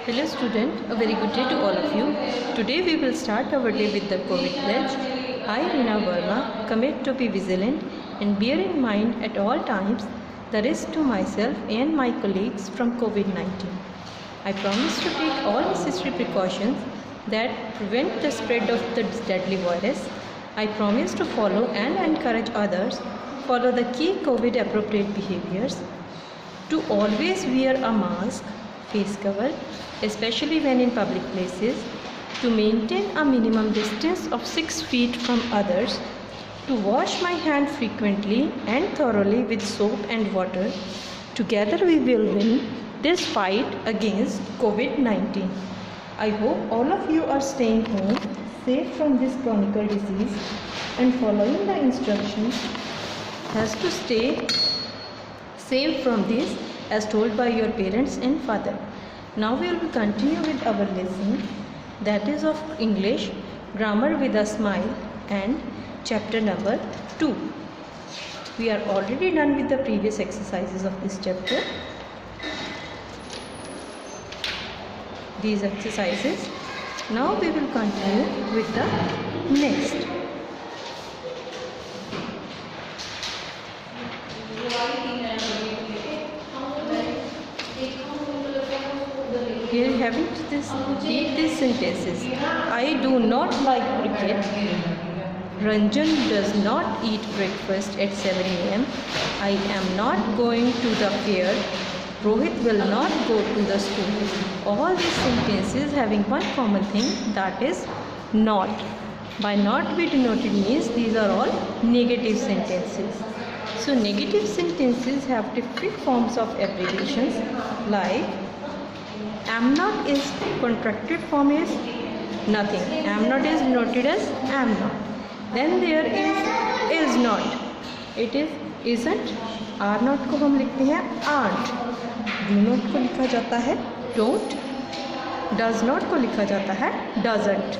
Hello student, a very good day to all of you. Today we will start our day with the COVID pledge. I, Reena Verma, commit to be vigilant and bear in mind at all times the risk to myself and my colleagues from COVID-19. I promise to take all necessary precautions that prevent the spread of the deadly virus. I promise to follow and encourage others follow the key COVID appropriate behaviors, to always wear a mask, face cover, especially when in public places, to maintain a minimum distance of 6 feet from others, to wash my hand frequently and thoroughly with soap and water. Together we will win this fight against COVID-19. I hope all of you are staying home, safe from this chronic disease and following the instructions as to stay safe from this as told by your parents and father. Now we will continue with our lesson, that is of English, Grammar with a Smile, and chapter number 2. We are already done with the previous exercises of this chapter. These exercises. Now we will continue with the next. Here you have it. Read these sentences. I do not like cricket. Ranjan does not eat breakfast at 7 a.m. I am not going to the fair. Rohit will not go to the school. All these sentences having one common thing, that is not. By not be denoted means these are all negative sentences. So negative sentences have different forms of abbreviations, like am not is contracted form is nothing. Am not is denoted as am not. Then there is not. It is isn't. Are not को हम लिखते हैं aren't. Do not को लिखा जाता है don't. Does not को लिखा जाता है doesn't.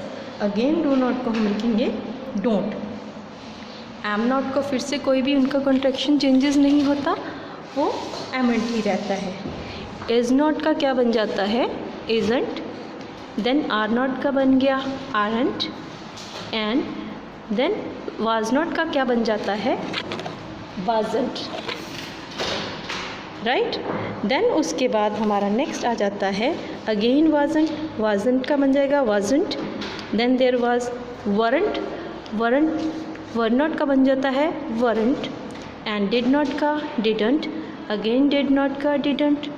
Again do not को हम लिखेंगे don't. am not को फिर से कोई भी उनका कॉन्ट्रैक्शन चेंजेस नहीं होता, वो amn't ही रहता है. is not का क्या बन जाता है isn't. then are not का बन गया aren't. and then was not का क्या बन जाता है wasn't. राइट. देन उसके बाद हमारा नेक्स्ट आ जाता है अगेन wasn't. wasn't का बन जाएगा wasn't. Then there was weren't. were not का बन जाता है weren't. एंड did not का didn't. अगेन did not का didn't.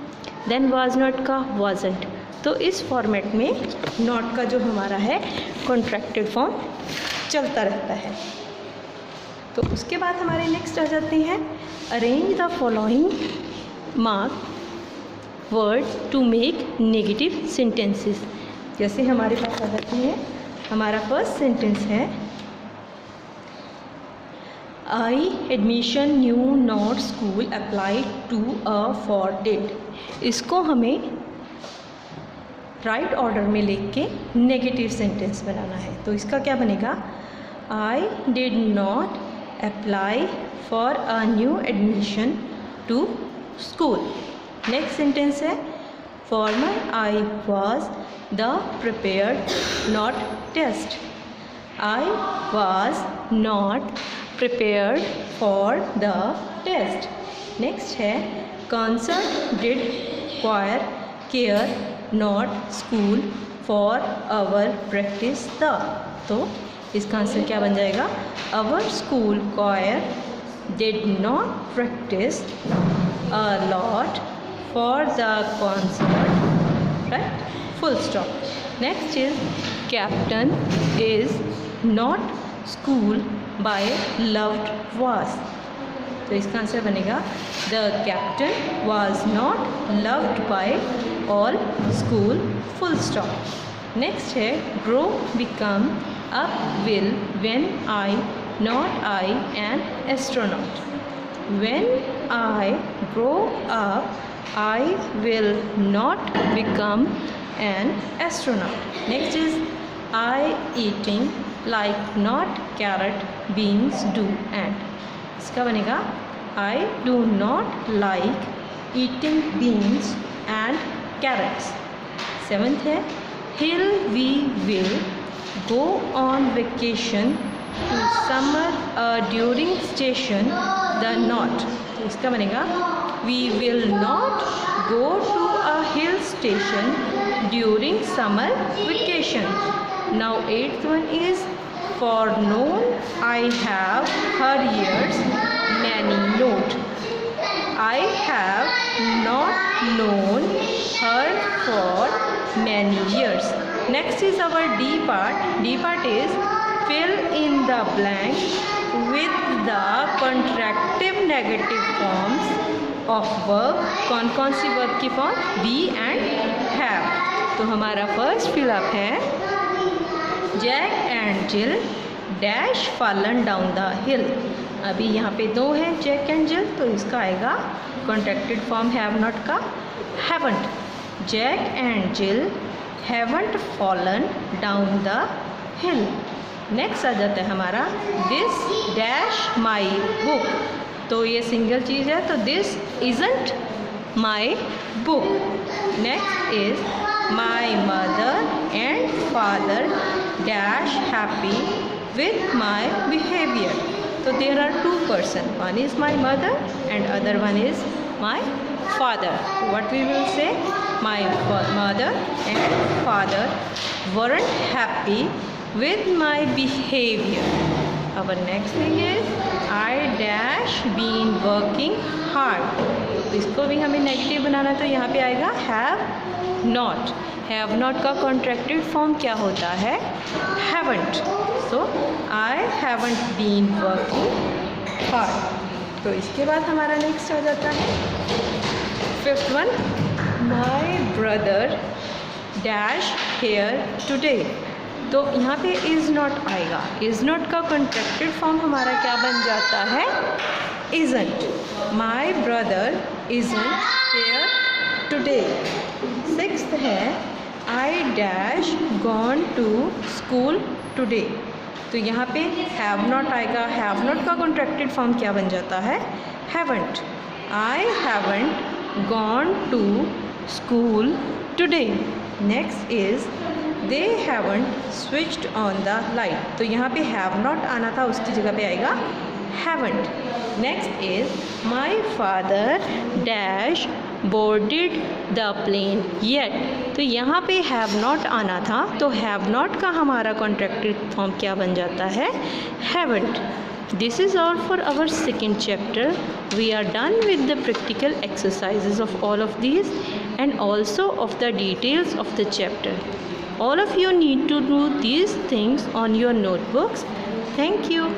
देन was not का wasn't. तो इस फॉर्मेट में not का जो हमारा है कॉन्ट्रैक्टेड फॉर्म चलता रहता है. तो उसके बाद हमारे नेक्स्ट आ जाते हैं arrange the following mark word to make negative sentences. जैसे हमारे पास आ जाते हैं, हमारा फर्स्ट सेंटेंस है I admission new not school apply to a for did. इसको हमें राइट ऑर्डर में लिख के नेगेटिव सेंटेंस बनाना है. तो इसका क्या बनेगा I did not apply for a new admission to school. Next sentence है former I was the prepared not test. I was not prepared for the test. Next है concert did choir care not school for our practice the. तो इसका answer क्या बन जाएगा our school choir did not practice a lot for the concert. Right? Full stop. Next is captain is not school by loved was. तो इसका answer बनेगा the captain was not loved by all school. Full stop. Next है grow become up will when I not I an astronaut. When I grow up, I will not become an astronaut. Next is I eating like not carrot, beans do and. इसका बनेगा I do not like eating beans and carrots. 7th है hill we will go on vacation to summer during station the not. तो इसका बनेगा we will not go to a hill station during summer vacation. Now 8th one is for known I have her years many note। I have not known her for many years। Next is our D part. D part is fill in the blank with the contractive negative forms of verb। कौन कौन सी verb की form? be and have। तो हमारा first fill up है Jack and Jill dash fallen down the hill। अभी यहाँ पे दो हैं जैक एंड जिल, तो इसका आएगा कॉन्ट्रैक्टेड फॉर्म हैव नॉट का haven't. Jack and Jill haven't fallen down the hill. Next आ जाता है हमारा दिस डैश माई बुक। तो ये सिंगल चीज़ है, तो this isn't my book. Next is my mother and father dash happy with my behavior। So there are two persons, one is my mother and other one is my father। What we will say? My mother and father weren't happy with my behavior। Our next thing is I dash been working hard। तो इसको भी हमें negative बनाना, तो यहाँ पे आएगा have not। Have not का contracted form क्या होता है? Haven't. So I haven't been working hard. तो इसके बाद हमारा नेक्स्ट आ जाता है 5th one my brother dash here today. तो यहाँ पे इज़ नॉट आएगा। इज़ नॉट का कॉन्ट्रैक्टेड फॉर्म हमारा क्या बन जाता है? Isn't. My brother isn't here today. 6th है I dash gone to school today. तो यहाँ पे हैव नॉट आएगा। हैव नॉट का कॉन्ट्रैक्टेड फॉर्म क्या बन जाता है? Haven't. I haven't gone to school today. Next is they haven't switched on the light. तो यहाँ पे हैव नॉट आना था, उसकी जगह पे आएगा haven't. Next is my father dash boarded the plane yet. तो यहाँ पे हैव नॉट आना था, तो हैव नॉट का हमारा कॉन्ट्रैक्टेड फॉर्म क्या बन जाता है? Haven't. This is all for our second chapter. We are done with the practical exercises of all of these and also of the details of the chapter. All of you need to do these things on your notebooks. Thank you.